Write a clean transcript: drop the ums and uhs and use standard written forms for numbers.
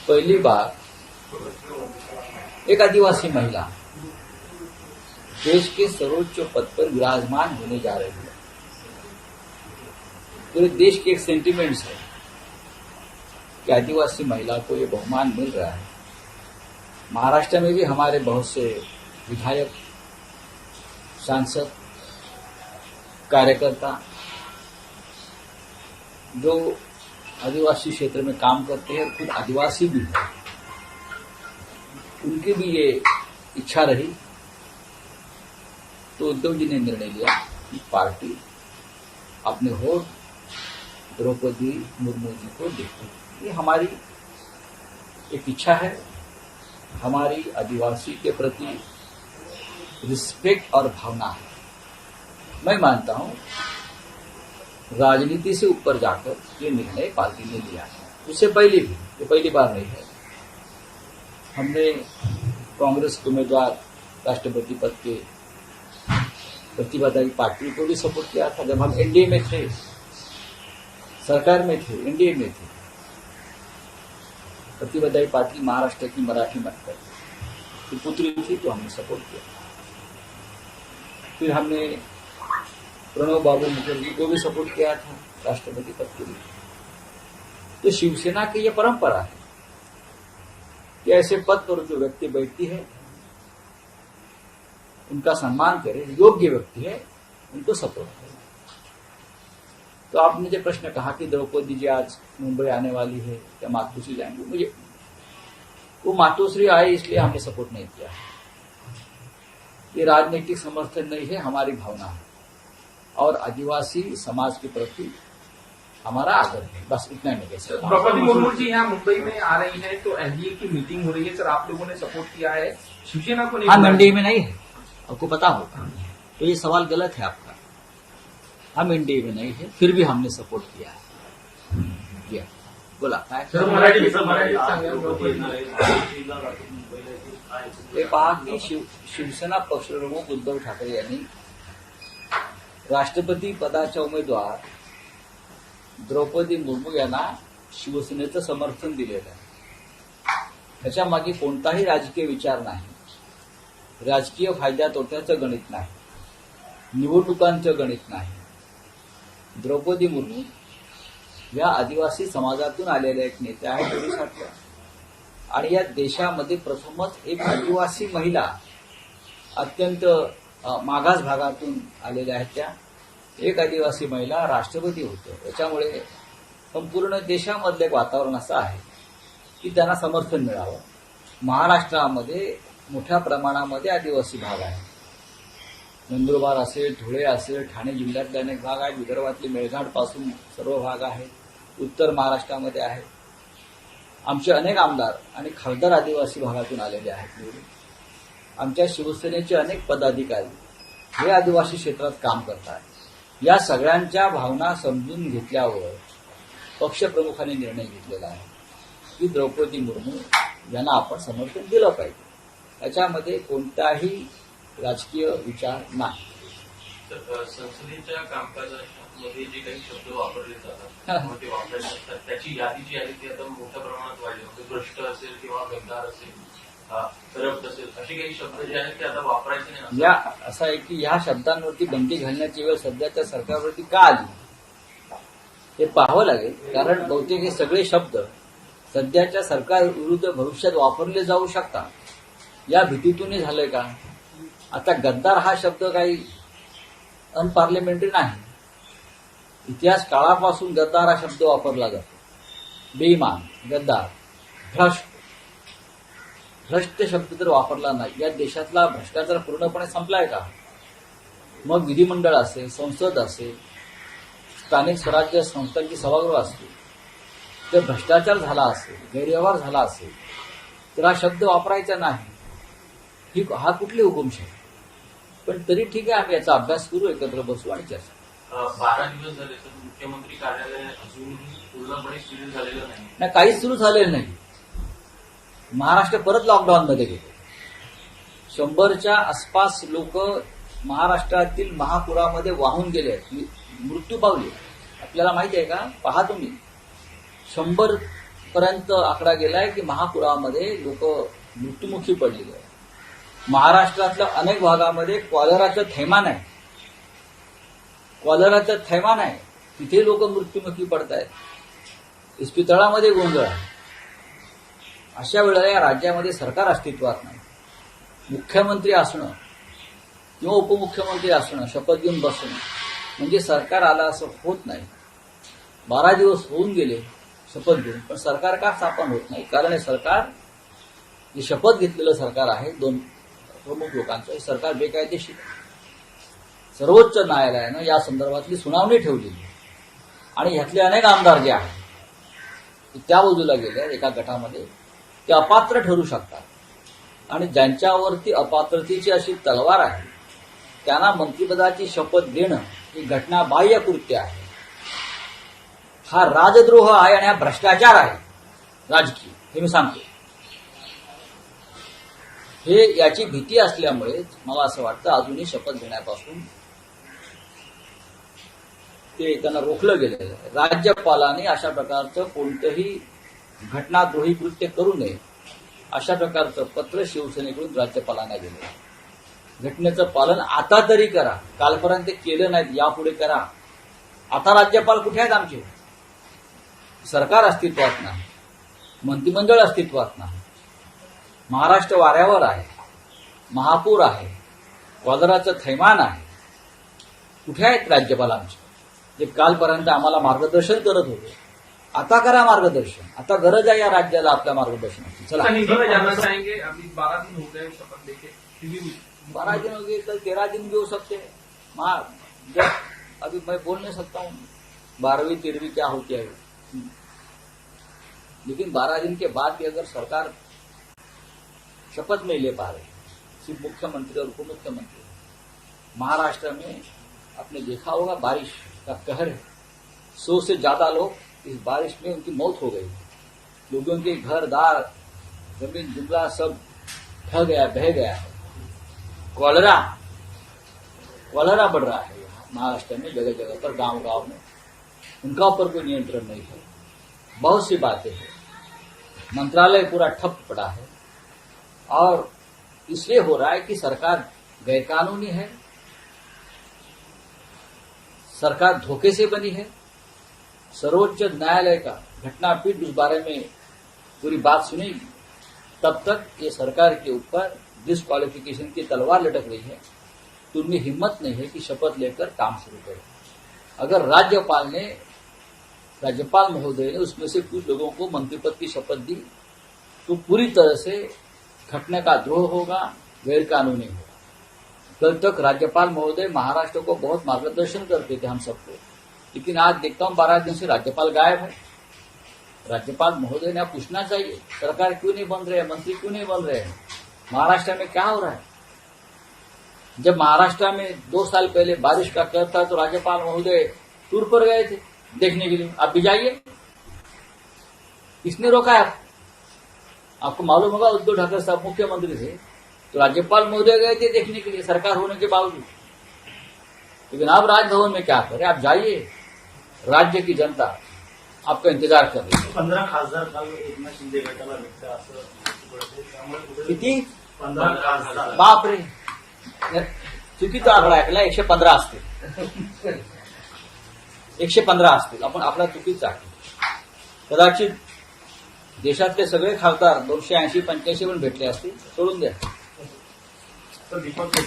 पहली बार एक आदिवासी महिला देश के सर्वोच्च पद पर विराजमान होने जा रही है। पूरे देश के एक सेंटिमेंट्स है कि आदिवासी महिला को ये बहुमान मिल रहा है। महाराष्ट्र में भी हमारे बहुत से विधायक, सांसद, कार्यकर्ता जो आदिवासी क्षेत्र में काम करते हैं, खुद आदिवासी भी है, उनकी भी ये इच्छा रही तो उद्धव जी ने निर्णय लिया कि पार्टी अपने वोट द्रौपदी मुर्मू जी को देती। ये हमारी एक इच्छा है, हमारी आदिवासी के प्रति रिस्पेक्ट और भावना है। मैं मानता हूं राजनीति से ऊपर जाकर ये निर्णय पार्टी ने लिया है। उससे पहले भी, ये पहली बार नहीं है, हमने कांग्रेस के उम्मीदवार राष्ट्रपति पद के प्रतिभादायी पार्टी को भी सपोर्ट किया था। जब हम एनडीए में थे, सरकार में थे, एनडीए में थे, प्रतिभादायी पार्टी महाराष्ट्र की मराठी मतकर की पुत्री थी तो हमने सपोर्ट किया। फिर हमने प्रणव बाबू मुखर्जी को भी सपोर्ट किया था राष्ट्रपति पद के लिए। तो शिवसेना की यह परंपरा है कि ऐसे पद पर जो व्यक्ति बैठती है उनका सम्मान करे, योग्य व्यक्ति है उनको सपोर्ट करे। तो आपने जो प्रश्न कहा कि द्रौपदी जी आज मुंबई आने वाली है या मातोश्री जाएंगे, मुझे वो मातोश्री आए इसलिए हमने सपोर्ट नहीं किया। ये राजनीतिक समर्थन नहीं है, हमारी भावना है और आदिवासी समाज के प्रति हमारा आदर है, बस इतना नहीं कह सकता। द्रौपदी मुर्मू जी यहाँ मुंबई में आ रही हैं तो एनडीए की मीटिंग हो रही है, सर आप लोगों ने सपोर्ट किया है, शिवसेना को नहीं? हम एनडीए में नहीं है, आपको पता होगा, तो ये सवाल गलत है आपका। हम एनडीए में नहीं है, फिर भी हमने सपोर्ट किया है। बोला ते पहा की शिवसेना पक्षप्रमुख उद्धव ठाकरे यांनी राष्ट्रपती पदाच्या उमेदवार द्रौपदी मुर्मू यांना शिवसेनेचं समर्थन दिलेलं आहे। त्याच्या मागे कोणताही राजकीय विचार नाही, राजकीय फायद्या तोट्याचं गणित नाही, निवडणुकांचं गणित नाही। द्रौपदी मुर्मू या आदिवासी समाजातून आलेल्या एक नेत्या आहेत ओडिशातल्या, आणि या देशामध्ये प्रथमच एक आदिवासी महिला अत्यंत मागास भागातून आलेल्या आहेत, त्या एक आदिवासी महिला राष्ट्रपती होते। त्याच्यामुळे संपूर्ण देशामधलं एक वातावरण असं आहे की त्यांना समर्थन मिळावं। महाराष्ट्रामध्ये मोठ्या प्रमाणामध्ये आदिवासी भाग आहे, नंदुरबार असेल, धुळे असेल, ठाणे जिल्ह्यातले अनेक भाग आहेत, विदर्भातले मेळघाट पासून सर्व भाग आहेत, उत्तर महाराष्ट्रामध्ये आहे। आमचे अनेक आमदार आणि खासदार आदिवासी भागातून आलेले आहेत। आमच्या शिवसेनेचे अनेक पदाधिकारी हे आदिवासी क्षेत्रात काम करतात। या सगळ्यांच्या भावना समजून घेतल्यावर पक्षप्रमुखांनी निर्णय घेतलेला आहे की द्रौपदी मुर्मू यांना आपण समर्थन दिलं पाहिजे। याच्यामध्ये कोणताही राजकीय विचार नाही। संसदेच्या कामकाजामध्ये जे काही शब्द वापरले जातात ते वापरले जातात, त्याची यादी जी आहे ती आता मोठ्या प्रमाणात वाढली आहे। भ्रष्ट असेल किंवा गद्दार असेल, करप्ट असेल, असे काही शब्द जे आहेत ते आता वापरायचे नाही। या असं आहे की ह्या शब्दांवरती बंदी घालण्याची वेळ सध्याच्या सरकारवरती का आली हे पाहावं लागेल, कारण बहुतेक हे सगळे शब्द सध्याच्या सरकार विरुद्ध भविष्यात वापरले जाऊ शकतात या भीतीतून झालंय का? आता गद्दार हा शब्द काही अनपार्लिमेंटरी नाही, इतिहास काळापासून गद्दार हा शब्द वापरला जातो। बेईमान, गद्दार, भ्रष्ट शब्द जर वापरला नाही, या देशातला भ्रष्टाचार पूर्णपणे संपलाय का? मग विधिमंडळ असेल, संसद असेल, स्थानिक स्वराज्य संस्थांची सभागृह असतील, जर भ्रष्टाचार झाला असेल, गैरव्यवहार झाला असेल तर हा शब्द वापरायचा नाही। हा कुठली हुकुमशाही? पण तरी ठीक आहे, आम्ही याचा अभ्यास करू, एकत्र बसू आणि चर्चा। 12 दिवस झाले तर मुख्यमंत्री कार्यालय अजूनही पूर्णपणे सुरू झालेलं नाही, काहीच सुरू झालेलं नाही। महाराष्ट्र परत लॉकडाऊनमध्ये गेले। 100च्या आसपास लोक महाराष्ट्रातील महापुरामध्ये वाहून गेले, मृत्यू पावले। आपल्याला माहिती आहे का? पहा तुम्ही, 100 पर्यंत आकडा गेलाय की महापुरामध्ये लोक मृत्युमुखी पडलेले आहेत. महाराष्ट्रातल्या अनेक भागामध्ये कॉलराचं थैमान आहे. कॉलराचं थैमान आहे, तिथे लोक मृत्युमुखी पडत आहेत. इस्पितळामध्ये गोंधळ आहे. अशा वेळेला या राज्यामध्ये सरकार अस्तित्वात नाही. मुख्यमंत्री असणं किंवा उपमुख्यमंत्री असणं, शपथ घेऊन बसणं म्हणजे सरकार आलं असं होत नाही. 12 दिवस होऊन गेले शपथ घेऊन, पण सरकार का स्थापन होत नाही? कारण हे सरकार, जे शपथ घेतलेलं सरकार आहे 2 प्रमुख लोकांचं, हे सरकार बेकायदेशीर आहे. सर्वोच्च न्यायालयानं या संदर्भातली सुनावणी ठेवलेली आणि ह्यातले अनेक आमदार जे आहेत ते त्या बाजूला गेले एका गटामध्ये, ते अपात्र ठरू शकतात. आणि ज्यांच्यावरती अपात्रतेची अशी तलवार आहे त्यांना मंत्रिपदाची शपथ देणं ही घटनाबाह्य कृत्य आहे. हा राजद्रोह आहे आणि हा भ्रष्टाचार आहे राजकीय, हे मी सांगतो. हे याची भीती असल्यामुळे मला असं वाटतं अजूनही शपथ घेण्यापासून ते त्यांना रोखलं गेलेलं आहे. राज्यपालाने अशा प्रकारचं कोणतंही घटनाद्रोही कृत्य करू नये अशा प्रकारचं पत्र शिवसेनेकडून राज्यपालांना गेलं. घटनेचं पालन आता तरी करा. कालपर्यंत केलं नाही, यापुढे करा. आता राज्यपाल कुठे आहेत आमचे? सरकार अस्तित्वात नाही, मंत्रिमंडळ अस्तित्वात नाही, महाराष्ट्र वाऱ्यावर आहे, महापूर आहे, कॉलराचं थैमान आहे. कुठे आहेत राज्यपाल आमचे, जे कालपर्यंत आम्हाला मार्गदर्शन करत होते? आता करा मार्गदर्शन. आता गरज आहे या राज्याला आपल्या मार्गदर्शनाची. चला, जानना चाहेंगे, अभी 12 दिन हो गए शपथ लेके, 12 दिन हो गए, कल 13 दिन भी हो सकते हैं. जब अभी मैं बोल नहीं सकता हूँ 12वीं 13वीं क्या होती है, लेकिन 12 दिन के बाद भी अगर सरकार शपथ नहीं ले पा रही, सिर्फ मुख्यमंत्री और उप मुख्यमंत्री, महाराष्ट्र में आपने देखा होगा बारिश का कहर है. 100 से ज्यादा लोग इस बारिश में उनकी मौत हो गई. लोगों के घर दार जमीन जुमला सब ढह गया, बह गया है. कॉलरा बढ़ रहा है महाराष्ट्र में, जगह जगह पर, गांव गांव में. उनका ऊपर कोई नियंत्रण नहीं है. बहुत सी बातें हैं. मंत्रालय पूरा ठप पड़ा है और इसलिए हो रहा है कि सरकार गैरकानूनी है, सरकार धोखे से बनी है. सर्वोच्च न्यायालय का घटनापीठ उस बारे में पूरी बात सुनेगी. तब तक ये सरकार के ऊपर डिस्क्वालिफिकेशन की तलवार लटक रही है. तो उनमें हिम्मत नहीं है कि शपथ लेकर काम शुरू करें. अगर राज्यपाल महोदय ने उसमें से कुछ लोगों को मंत्रिपद की शपथ दी तो पूरी तरह से घटना का द्रोह होगा, गैरकानूनी होगा. कल तक राज्यपाल महोदय महाराष्ट्र को बहुत मार्गदर्शन करते थे हम सबको, लेकिन आज देखता हूं 12 दिन से राज्यपाल गायब है. राज्यपाल महोदय ने आप पूछना चाहिए, सरकार क्यों नहीं बन रहे हैं, मंत्री क्यों नहीं बन रहे हैं, महाराष्ट्र में क्या हो रहा है. जब महाराष्ट्र में 2 साल पहले बारिश का कहर था तो राज्यपाल महोदय टूर पर गए थे देखने के लिए. आप भी जाइए. किसने रोका है आपको मालूम होगा. उद्धव ठाकरे साहब मुख्यमंत्री थे तो राज्यपाल महोदय गए थे देखने के लिए, सरकार होने के बावजूद. लेकिन अब राजभवन में क्या करें, आप जाइए. राज्य की जनता आपका इंतजार कर रही है. 15 खासदार काल एकनाथ शिंदे गटाला भेटले असं किती? 15 खासदार. बापरे, चुकीचा आकडा ऐकला. 115 असतील, 115 असतील. आपण आपला चुकीचा आहे. कदाचित देशातले सगळे खासदार 280-85 पण भेटले असतील. सोडून द्या. तर दीपक